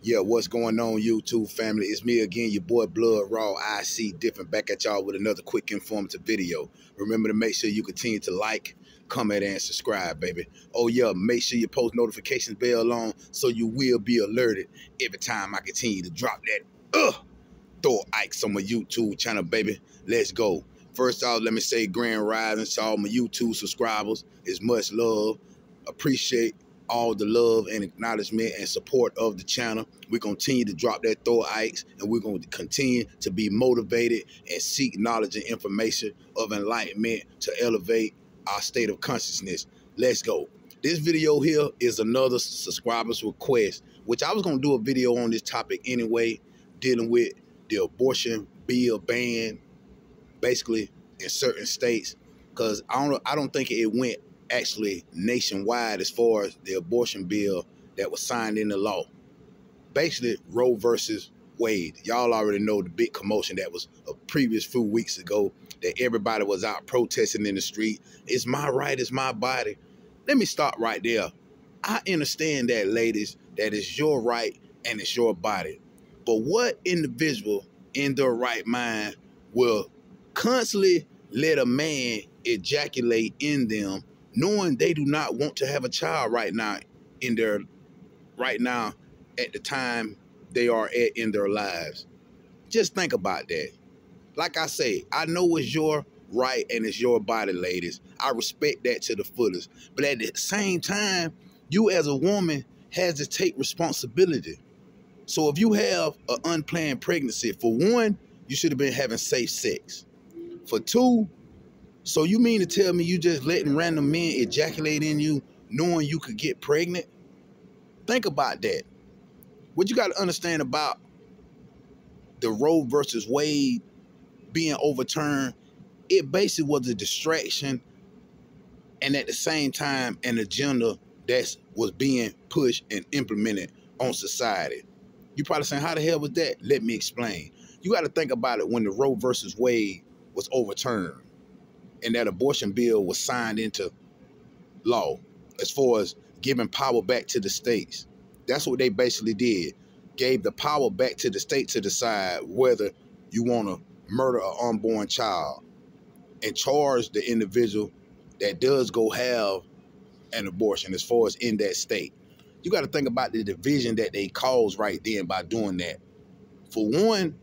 Yeah, what's going on, YouTube family? It's me again, your boy Blood Raw. I see different, back at y'all with another quick informative video. Remember to make sure you continue to like, comment, and subscribe, baby. Oh yeah, make sure you post notifications bell on so you will be alerted every time I continue to drop that Thor Ikes on my YouTube channel, baby. Let's go. First off, let me say grand rising to all my YouTube subscribers. It's much love. Appreciate all the love and acknowledgement and support of the channel. We're going to continue to drop that Thor Ikes, and we're going to continue to be motivated and seek knowledge and information of enlightenment to elevate our state of consciousness. Let's go. This video here is another subscriber's request, which I was going to do a video on this topic anyway, dealing with the abortion bill ban, basically in certain states, because I don't think it went actually nationwide as far as the abortion bill that was signed into law. Basically, Roe versus Wade. Y'all already know the big commotion that was a previous few weeks ago, that everybody was out protesting in the street. It's my right, it's my body. Let me stop right there. I understand that, ladies, that it's your right and it's your body. But what individual in their right mind will constantly let a man ejaculate in them, knowing they do not want to have a child right now at the time they are in their lives? Just think about that. Like I say, I know it's your right and it's your body, ladies. I respect that to the fullest. But at the same time, you as a woman has to take responsibility. So if you have an unplanned pregnancy, for one, you should have been having safe sex. For two, so you mean to tell me you just letting random men ejaculate in you knowing you could get pregnant? Think about that. What you got to understand about the Roe versus Wade being overturned, it basically was a distraction and at the same time an agenda that was being pushed and implemented on society. You probably saying, how the hell was that? Let me explain. You got to think about it. When the Roe versus Wade was overturned and that abortion bill was signed into law, as far as giving power back to the states, that's what they basically did. Gave the power back to the state to decide whether you want to murder an unborn child and charge the individual that does go have an abortion as far as in that state. You got to think about the division that they caused right then by doing that. For one,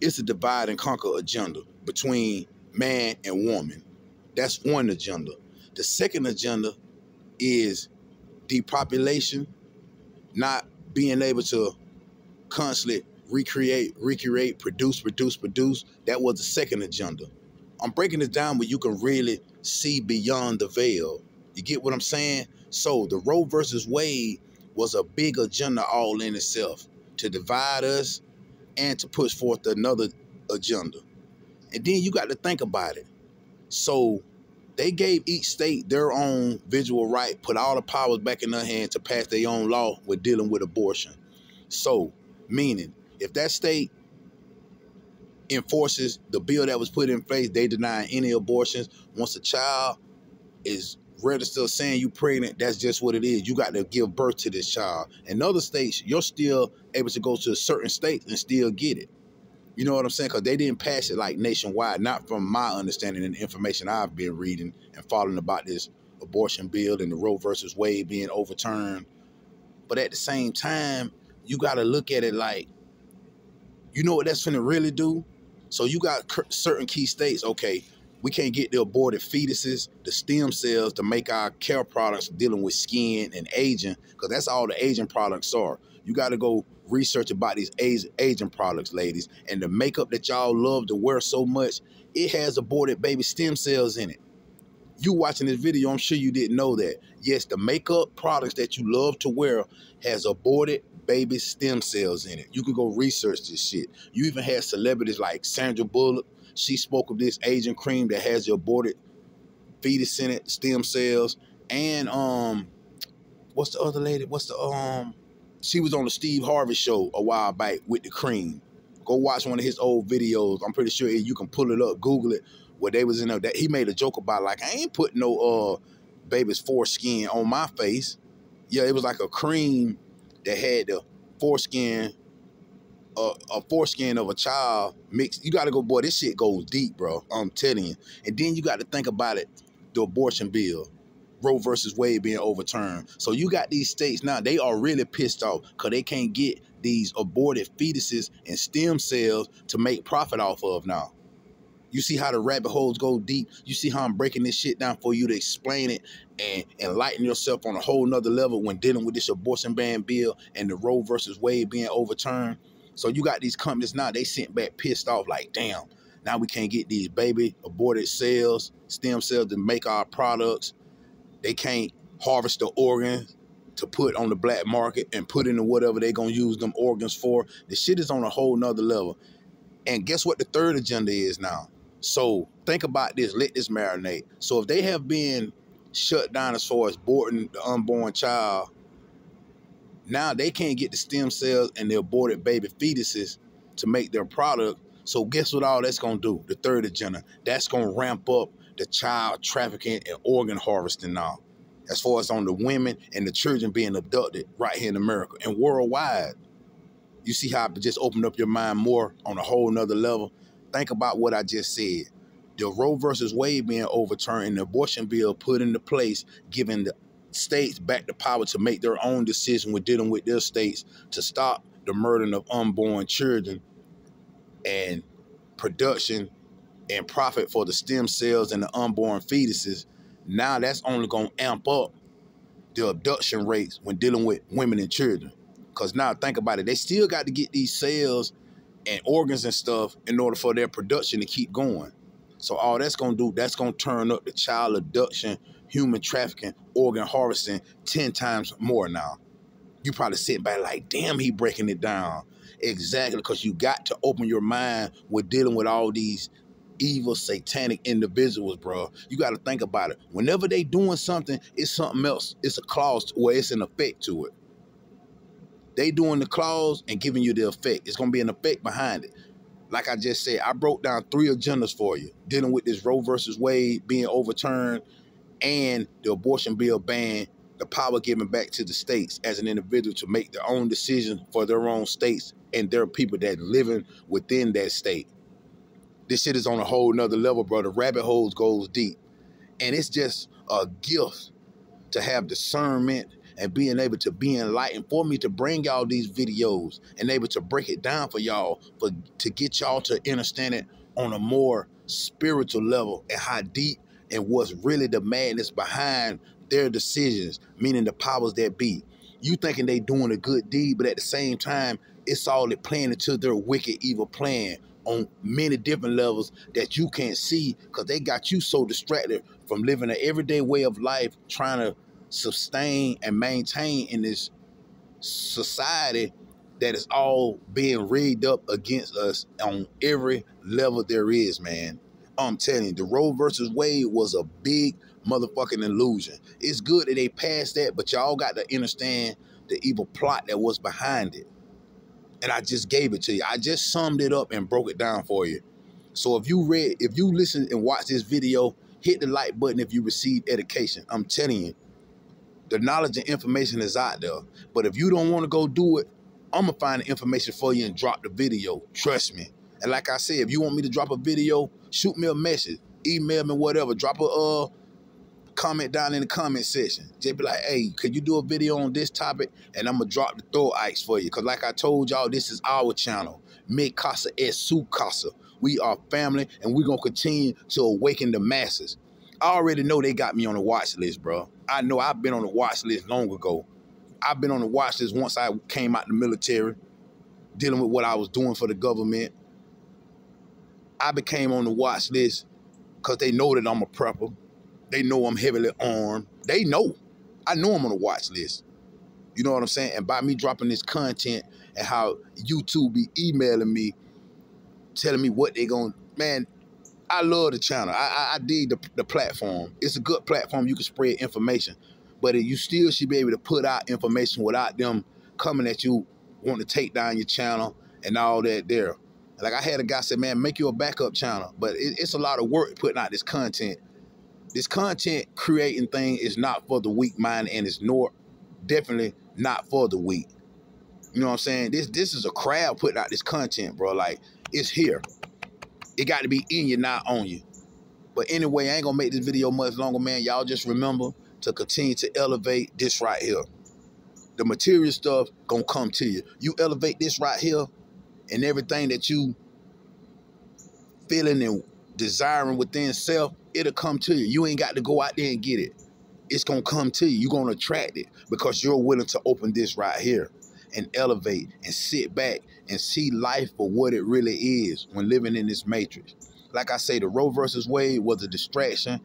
it's a divide and conquer agenda between man and woman. That's one agenda. The second agenda is depopulation, not being able to constantly recreate, produce. That was the second agenda. I'm breaking it down where you can really see beyond the veil. You get what I'm saying? So the Roe versus Wade was a big agenda all in itself, to divide us and to push forth another agenda. And then you got to think about it. So they gave each state their own visual right, put all the powers back in their hand to pass their own law with dealing with abortion. So, meaning, if that state enforces the bill that was put in place, they deny any abortions. Once a child is registered saying you pregnant, that's just what it is. You got to give birth to this child. In other states, you're still able to go to certain states and still get it. You know what I'm saying? Because they didn't pass it like nationwide, not from my understanding and the information I've been reading and following about this abortion bill and the Roe versus Wade being overturned. But at the same time, you got to look at it like, you know what that's finna really do? So you got certain key states, okay, we can't get the aborted fetuses, the stem cells to make our care products dealing with skin and aging, because that's all the aging products are. You got to go research about these aging products, ladies. And the makeup that y'all love to wear so much, it has aborted baby stem cells in it. You watching this video, I'm sure you didn't know that. Yes, the makeup products that you love to wear has aborted baby stem cells in it. You can go research this shit. You even had celebrities like Sandra Bullock. She spoke of this aging cream that has the aborted fetus in it, stem cells. And what's the other lady? She was on the Steve Harvey show a while back with the cream. Go watch one of his old videos. I'm pretty sure you can pull it up, Google it, where they was in there. That he made a joke about, like, I ain't putting no baby's foreskin on my face. Yeah, it was like a cream that had the foreskin, a foreskin of a child mixed. You got to go, boy, this shit goes deep, bro. I'm telling you. And then you got to think about it, the abortion bill, Roe versus Wade being overturned. So you got these states now, they are really pissed off because they can't get these aborted fetuses and stem cells to make profit off of now. You see how the rabbit holes go deep? You see how I'm breaking this shit down for you to explain it and enlighten yourself on a whole nother level when dealing with this abortion ban bill and the Roe versus Wade being overturned. So you got these companies now, they sent back pissed off like, damn, now we can't get these baby aborted cells, stem cells to make our products. They can't harvest the organs to put on the black market and put into whatever they're going to use them organs for. The shit is on a whole nother level. And guess what the third agenda is now? So think about this, let this marinate. So if they have been shut down as far as aborting the unborn child, now they can't get the stem cells and the aborted baby fetuses to make their product. So guess what all that's going to do? The third agenda, that's going to ramp up the child trafficking and organ harvesting now, as far as on the women and the children being abducted right here in America and worldwide. You see how it just opened up your mind more on a whole nother level? Think about what I just said. The Roe versus Wade being overturned and the abortion bill put into place, giving the states back the power to make their own decision with dealing with their states to stop the murdering of unborn children and production and profit for the stem cells and the unborn fetuses. Now that's only going to amp up the abduction rates when dealing with women and children. Because now think about it, they still got to get these cells and organs and stuff in order for their production to keep going. So all that's going to do, that's going to turn up the child abduction, human trafficking, organ harvesting 10 times more now. You probably sit back like, damn, he breaking it down. Exactly, because you got to open your mind with dealing with all these evil, satanic individuals, bro. You got to think about it. Whenever they doing something, it's something else. It's a clause where it's an effect to it. They doing the clause and giving you the effect. It's going to be an effect behind it. Like I just said, I broke down 3 agendas for you, dealing with this Roe versus Wade being overturned and the abortion bill ban, the power given back to the states as an individual to make their own decisions for their own states and their people that living within that state. This shit is on a whole nother level, bro. The rabbit holes goes deep. And it's just a gift to have discernment and being able to be enlightened for me to bring y'all these videos and able to break it down for y'all, to get y'all to understand it on a more spiritual level and how deep and what's really the madness behind their decisions, meaning the powers that be. You thinking they doing a good deed, but at the same time, it's all they playing into their wicked, evil plan on many different levels that you can't see because they got you so distracted from living an everyday way of life, trying to sustain and maintain in this society that is all being rigged up against us on every level there is, man. I'm telling you, the Roe versus Wade was a big motherfucking illusion. It's good that they passed that, but y'all got to understand the evil plot that was behind it. And I just gave it to you. I just summed it up and broke it down for you. So if you listen and watch this video, hit the like button if you received education. I'm telling you, the knowledge and information is out there. But if you don't want to go do it, I'm going to find the information for you and drop the video. Trust me. And like I said, if you want me to drop a video, shoot me a message, email me, whatever. Drop a comment down in the comment section. Just be like, hey, could you do a video on this topic? And I'm going to drop the throw ice for you. Because like I told y'all, this is our channel. Mi Casa es su casa. We are family, and we're going to continue to awaken the masses. I already know they got me on the watch list, bro. I know I've been on the watch list long ago. I've been on the watch list once I came out the military, dealing with what I was doing for the government. I became on the watch list because they know that I'm a prepper. They know I'm heavily armed. They know. I know I'm on the watch list. You know what I'm saying? And by me dropping this content and how YouTube be emailing me, telling me what they going to, man, I love the channel. I dig the platform. It's a good platform. You can spread information. But you still should be able to put out information without them coming at you, wanting to take down your channel and all that there. Like I had a guy say, man, make you a backup channel. But it's a lot of work putting out this content. This content creating thing is not for the weak mind, and it's definitely not for the weak. You know what I'm saying? This is a crowd putting out this content, bro. Like, it's here. It got to be in you, not on you. But anyway, I ain't gonna make this video much longer, man. Y'all just remember to continue to elevate this right here. The material stuff gonna come to you. You elevate this right here, and everything that you feeling and desiring within self, it'll come to you. You ain't got to go out there and get it. It's gonna come to you. You're gonna attract it because you're willing to open this right here and elevate and sit back and see life for what it really is when living in this matrix. Like I say, the Roe versus Wade was a distraction.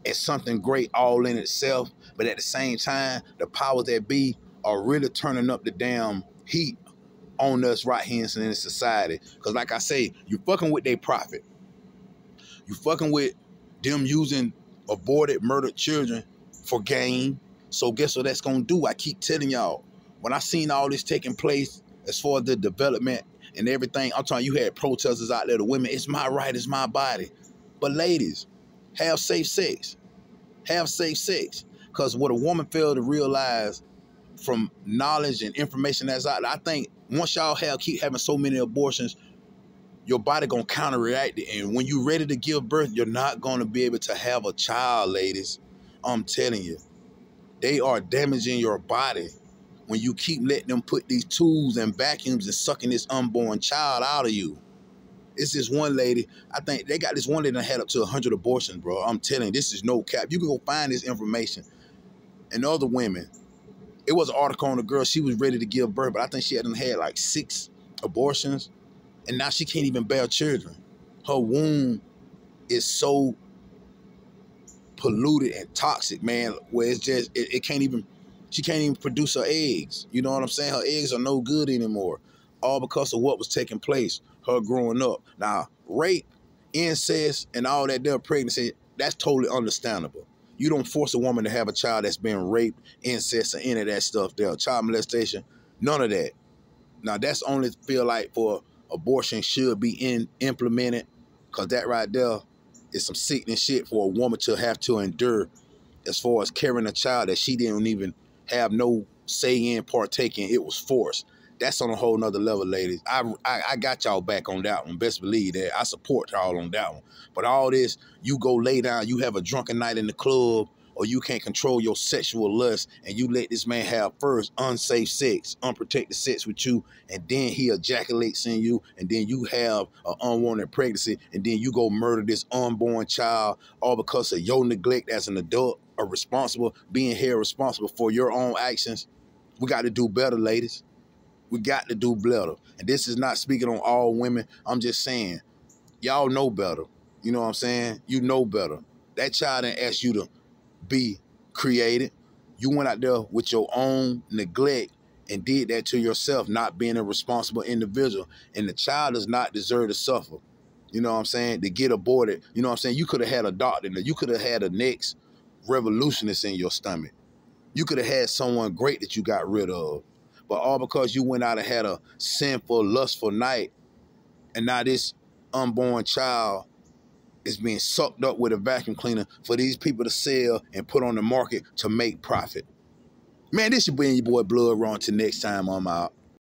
It's something great all in itself, but at the same time, the powers that be are really turning up the damn heat on us right here in this society. Because like I say, you fucking with their profit. You fucking with them using aborted, murdered children for gain. So guess what that's gonna do? I keep telling y'all, when I seen all this taking place as far as the development and everything, I'm telling you, had protesters out there, the women, it's my right, it's my body. But ladies, have safe sex. Have safe sex. Because what a woman failed to realize from knowledge and information that's out there, I think once y'all keep having so many abortions, your body gonna counteract it. And when you're ready to give birth, you're not gonna be able to have a child, ladies. I'm telling you. They are damaging your body when you keep letting them put these tools and vacuums and sucking this unborn child out of you. It's this one lady, I think they got this one lady that had up to 100 abortions, bro. I'm telling you, this is no cap. You can go find this information. And other women, it was an article on the girl, she was ready to give birth, but I think she had like 6 abortions, and now she can't even bear children. Her womb is so polluted and toxic, man, where it's just, it can't even, she can't even produce her eggs. You know what I'm saying? Her eggs are no good anymore, all because of what was taking place, her growing up. Now, rape, incest, and all that there, pregnancy, that's totally understandable. You don't force a woman to have a child that's been raped, incest, or any of that stuff there. Child molestation, none of that. Now, that's only feel like for abortion should be implemented, because that right there is some sickening shit for a woman to have to endure as far as carrying a child that she didn't even have no say in, partake in. It was forced. That's on a whole nother level, ladies. I got y'all back on that one. Best believe that. I support y'all on that one. But all this, you go lay down, you have a drunken night in the club, or you can't control your sexual lust, and you let this man have first unsafe sex, unprotected sex with you, and then he ejaculates in you, and then you have an unwanted pregnancy, and then you go murder this unborn child, all because of your neglect as an adult, or being held responsible for your own actions. We got to do better, ladies. We got to do better. And this is not speaking on all women. I'm just saying, y'all know better. You know what I'm saying? You know better. That child didn't ask you to be created. You went out there with your own neglect and did that to yourself, not being a responsible individual. And the child does not deserve to suffer. You know what I'm saying? To get aborted. You know what I'm saying? You could have had a doctor. You could have had a next revolutionist in your stomach. You could have had someone great that you got rid of. But all because you went out and had a sinful, lustful night, and now this unborn child is being sucked up with a vacuum cleaner for these people to sell and put on the market to make profit. Man, this should be your boy Blood Raw. Until next time, I'm out.